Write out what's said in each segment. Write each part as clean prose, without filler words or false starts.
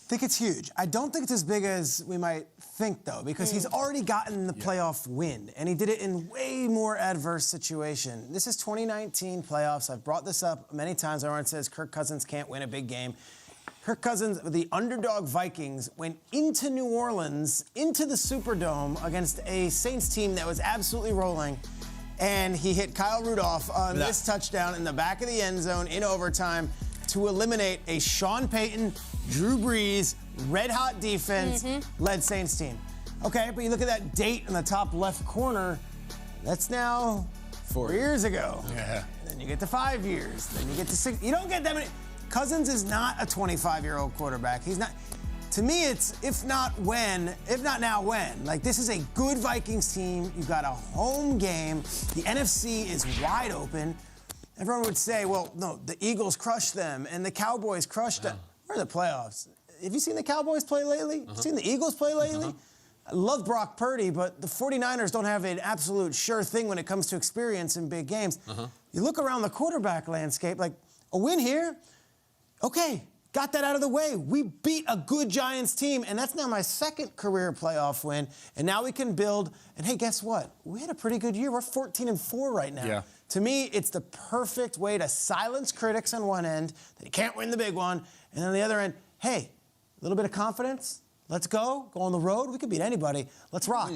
think it's huge. I don't think it's as big as we might think, though, because he's already gotten the playoff win, and he did it in way more adverse situation. This is 2019 playoffs. I've brought this up many times. Everyone says Kirk Cousins can't win a big game. Kirk Cousins, the underdog Vikings, went into New Orleans, into the Superdome against a Saints team that was absolutely rolling, and he hit Kyle Rudolph on this touchdown in the back of the end zone in overtime to eliminate a Sean Payton, Drew Brees, red-hot defense-led Saints team. Okay, but you look at that date in the top left corner, that's now 4 years ago. Yeah. Then you get to 5 years. Then you get to 6. You don't get that many. Cousins is not a 25-year-old quarterback. He's not. To me, it's if not now, when. Like, this is a good Vikings team. You've got a home game. The NFC is wide open. Everyone would say, well, no, the Eagles crushed them and the Cowboys crushed them. Where are the playoffs? Have you seen the Cowboys play lately? Have you seen the Eagles play lately? I love Brock Purdy, but the 49ers don't have an absolute sure thing when it comes to experience in big games. You look around the quarterback landscape, like a win here, okay, got that out of the way. We beat a good Giants team, and that's now my second career playoff win, and now we can build. And hey, guess what? We had a pretty good year. We're 14-4 right now. Yeah. To me, it's the perfect way to silence critics on one end, that you can't win the big one, and on the other end, hey, a little bit of confidence. Let's go on the road. We could beat anybody. Let's rock.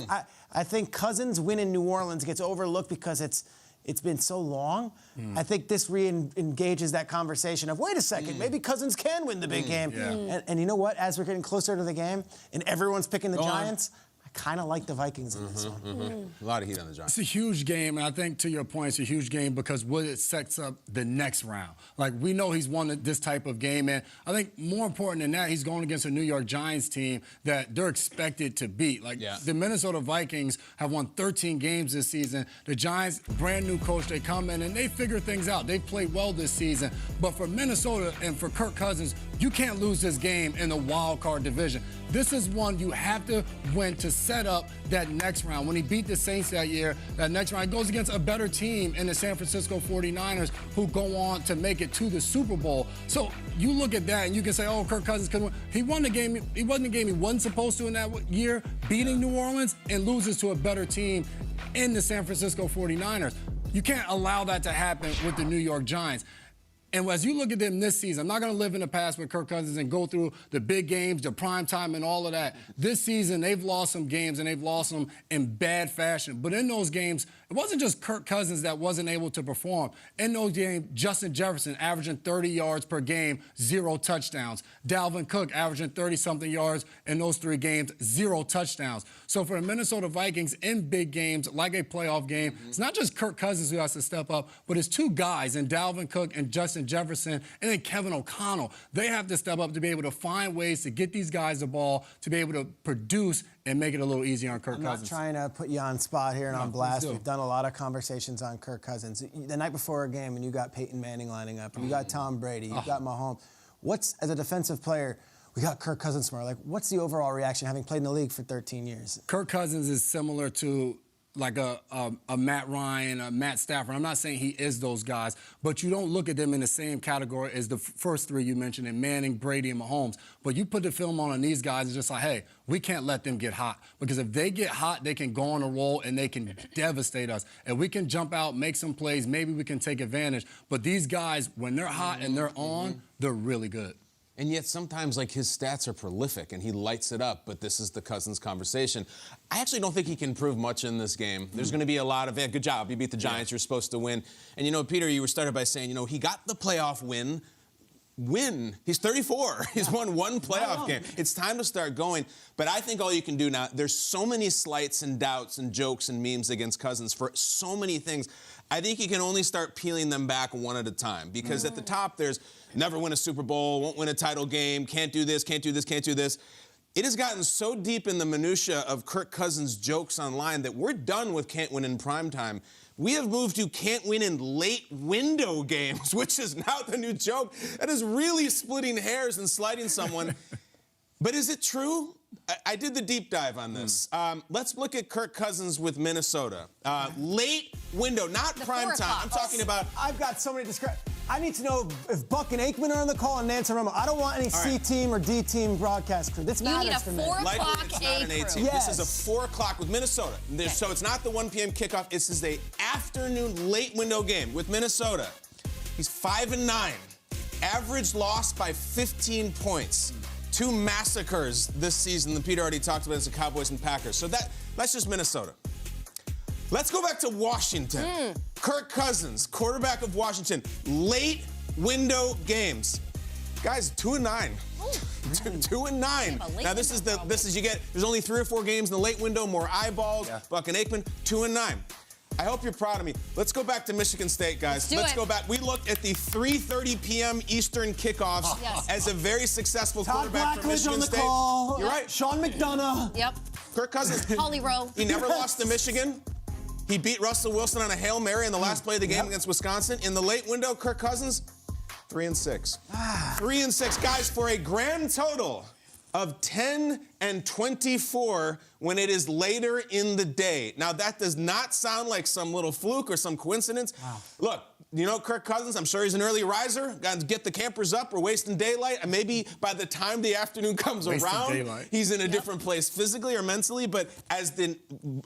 I think Cousins' win in New Orleans gets overlooked because it's been so long. I think this re-engages that conversation of, wait a second, maybe Cousins can win the big game. And you know what? As we're getting closer to the game and everyone's picking the Giants, I kind of like the Vikings in this one. A lot of heat on the Giants. It's a huge game, and I think, to your point, it's a huge game because what it sets up the next round. Like, we know he's won this type of game, and I think more important than that, he's going against a New York Giants team that they're expected to beat. Like, the Minnesota Vikings have won 13 games this season. The Giants, brand new coach, they come in and they figure things out. They've played well this season. But for Minnesota and for Kirk Cousins, you can't lose this game in the wild card division. This is one you have to win to set up that next round. When he beat the Saints that year, that next round, he goes against a better team in the San Francisco 49ers who go on to make it to the Super Bowl. So you look at that and you can say, oh, Kirk Cousins couldn't win. He won the game. He won the game he wasn't supposed to in that year, beating New Orleans, and loses to a better team in the San Francisco 49ers. You can't allow that to happen with the New York Giants. And as you look at them this season, I'm not going to live in the past with Kirk Cousins and go through the big games, the prime time, and all of that. This season, they've lost some games, and they've lost them in bad fashion. But in those games, it wasn't just Kirk Cousins that wasn't able to perform. In those games, Justin Jefferson averaging 30 yards per game, 0 touchdowns. Dalvin Cook averaging 30-something yards in those 3 games, 0 touchdowns. So for the Minnesota Vikings in big games, like a playoff game, it's not just Kirk Cousins who has to step up, but it's 2 guys, in Dalvin Cook and Justin Jefferson, and then Kevin O'Connell. They have to step up to be able to find ways to get these guys the ball, to be able to produce and make it a little easier on Kirk Cousins. I'm not trying to put you on spot here and on blast. We've done a lot of conversations on Kirk Cousins. The night before a game, and you got Peyton Manning lining up, and you got Tom Brady, you got Mahomes. As a defensive player, we got Kirk Cousins tomorrow. Like, what's the overall reaction having played in the league for 13 years? Kirk Cousins is similar to like a Matt Ryan, a Matt Stafford. I'm not saying he is those guys, but you don't look at them in the same category as the first 3 you mentioned, in Manning, Brady, and Mahomes. But you put the film on these guys, it's just like, hey, we can't let them get hot. Because if they get hot, they can go on a roll and they can devastate us. And we can jump out, make some plays, maybe we can take advantage. But these guys, when they're hot and they're on, they're really good. And yet sometimes, like, his stats are prolific and he lights it up, but this is the Cousins conversation. I actually don't think he can improve much in this game. There's going to be a lot of, good job, you beat the Giants, you're supposed to win. And, you know, Peter, you were started by saying, you know, he got the playoff win. He's 34. He's won 1 playoff game. It's time to start going. But I think all you can do now, there's so many slights and doubts and jokes and memes against Cousins for so many things. I think you can only start peeling them back one at a time. Because at the top, there's never win a Super Bowl, won't win a title game, can't do this, can't do this, can't do this. It has gotten so deep in the minutia of Kirk Cousins' jokes online that we're done with can't win in primetime. We have moved to can't win in late window games, which is now the new joke. That is really splitting hairs and sliding someone. But is it true? I did the deep dive on this. Let's look at Kirk Cousins with Minnesota. Late window, not prime time. I'm talking about... I've got so many I need to know if Buck and Aikman are on the call and Nance and Romo. I don't want any C team or D team broadcast crew. This matters to me. You need a 4 o'clock Likely it's not an A team. Yes. This is a 4 o'clock with Minnesota. So it's not the 1 p.m. kickoff. This is a afternoon late window game with Minnesota. He's 5-9. Average loss by 15 points. 2 massacres this season that Peter already talked about as the Cowboys and Packers. So that's just Minnesota. Let's go back to Washington. Kirk Cousins, quarterback of Washington. Late window games. Guys, 2-9. 2-9. Now this is you get. There's only 3 or 4 games in the late window. More eyeballs. Yeah. Buck and Aikman. 2-9. I hope you're proud of me. Let's go back to Michigan State, guys. Let's go back. We looked at the 3:30 p.m. Eastern kickoffs as a very successful quarterback for Michigan State. Call. You're right. Sean McDonough. Yep. Kirk Cousins. Holly Rowe. He never lost to Michigan. He beat Russell Wilson on a Hail Mary in the last play of the game against Wisconsin. In the late window, Kirk Cousins, 3-6. 3-6, guys, for a grand total of 10-24 when it is later in the day. Now, that does not sound like some little fluke or some coincidence. Wow. Look, you know Kirk Cousins, I'm sure he's an early riser. Got to get the campers up. We're wasting daylight. And maybe by the time the afternoon comes around, he's in a different place physically or mentally. But as the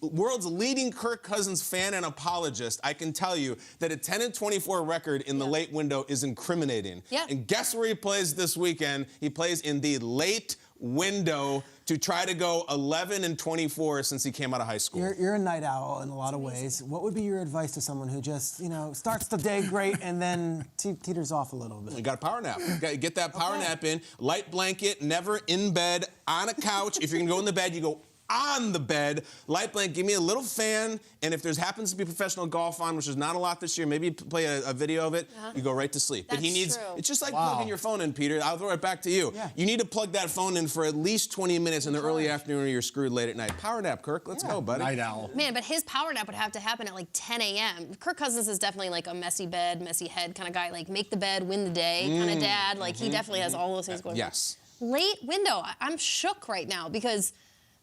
world's leading Kirk Cousins fan and apologist, I can tell you that a 10-24 record in the late window is incriminating. And guess where he plays this weekend? He plays in the late window to try to go 11-24 since he came out of high school. You're a night owl in a lot of ways. What would be your advice to someone who just, starts the day great and then teeters off a little bit? You got a power nap. You got to get that power nap in. Light blanket, never in bed, on a couch. If you're going to go in the bed, you go on the bed. Light blanket, give me a little fan, and if there happens to be professional golf on, which is not a lot this year, maybe play a video of it, you go right to sleep. That's but he needs, true. It's just like plugging your phone in, Peter. I'll throw it back to you. You need to plug that phone in for at least 20 minutes in the early afternoon or you're screwed late at night. Power nap, Kirk. Let's go, buddy. Night owl. Man, but his power nap would have to happen at like 10 a.m. Kirk Cousins is definitely like a messy bed, messy head kind of guy, like make the bed, win the day kind of dad. Like he definitely has all those things going on. Yes. Late window. I'm shook right now because,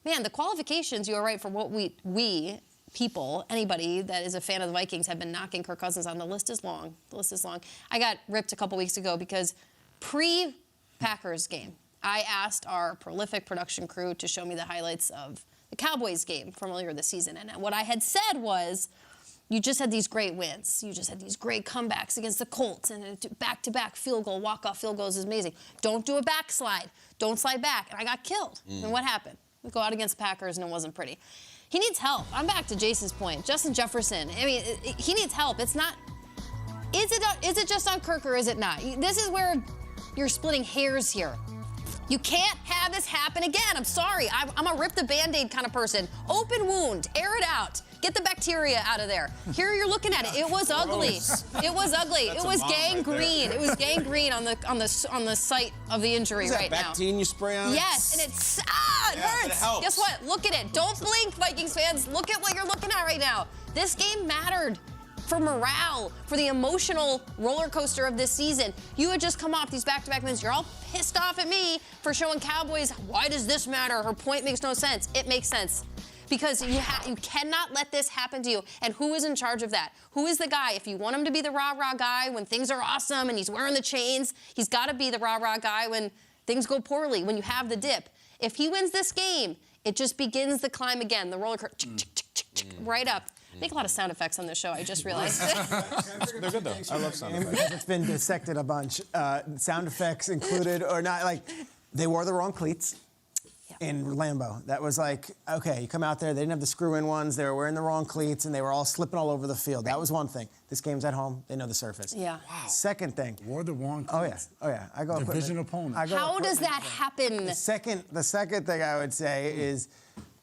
man, the qualifications, you are right, for what we people, anybody that is a fan of the Vikings, have been knocking Kirk Cousins on. The list is long. The list is long. I got ripped a couple weeks ago because pre-Packers game, I asked our prolific production crew to show me the highlights of the Cowboys game from earlier this season. And what I had said was, you just had these great wins. You just had these great comebacks against the Colts and back-to-back field goal, walk-off field goals is amazing. Don't do a backslide. Don't slide back. And I got killed. And what happened? We go out against the Packers and it wasn't pretty. He needs help. I'm back to Jason's point. Justin Jefferson. I mean, he needs help. It's not. Is it just on Kirk or is it not? This is where you're splitting hairs here. You can't have this happen again. I'm sorry. I'm a rip the Band-Aid kind of person. Open wound. Air it out. Get the bacteria out of there. Here you're looking at it. It was ugly. It was ugly. It was gangrene. It was gangrene on the site of the injury right now. Is that Bactine you spray on it? Yes, and it hurts. It helps. Guess what? Look at it. Don't blink, Vikings fans. Look at what you're looking at right now. This game mattered for morale, for the emotional roller coaster of this season. You had just come off these back-to-back wins. You're all pissed off at me for showing Cowboys, why does this matter? Her point makes no sense. It makes sense. Because you cannot let this happen to you. And who is in charge of that? Who is the guy? If you want him to be the rah-rah guy when things are awesome and he's wearing the chains, he's got to be the rah-rah guy when things go poorly, when you have the dip. If he wins this game, it just begins the climb again, the roller coaster, right up. Make a lot of sound effects on this show, I just realized. They're good, though. I love sound effects. It's been dissected a bunch. Sound effects included or not. Like, they wore the wrong cleats in Lambeau. That was like, okay, you come out there, they didn't have the screw-in ones, they were wearing the wrong cleats, and they were all slipping all over the field. That was one thing. This game's at home, they know the surface. Yeah. Wow. Second thing. Wore the wrong cleats. Oh, yeah. I go division opponent. How does that happen? The second thing I would say is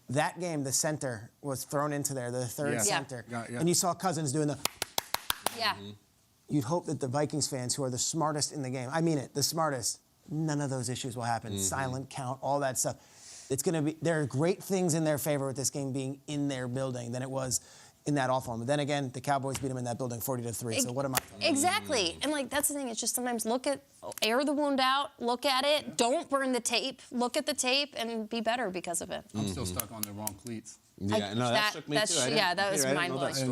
that game, the center was thrown into there, the third center. And you saw Cousins doing the... Yeah. You'd hope that the Vikings fans, who are the smartest in the game, I mean it, the smartest, none of those issues will happen. Silent count, all that stuff. It's going to be, there are great things in their favor with this game being in their building than it was in that awful one. But then again, the Cowboys beat them in that building 40-3. So what am I talking about? Exactly. And like, that's the thing. It's just sometimes air the wound out, look at it. Don't burn the tape. Look at the tape and be better because of it. I'm still stuck on the wrong cleats. Yeah, no, that shook me too. That was mind-blowing.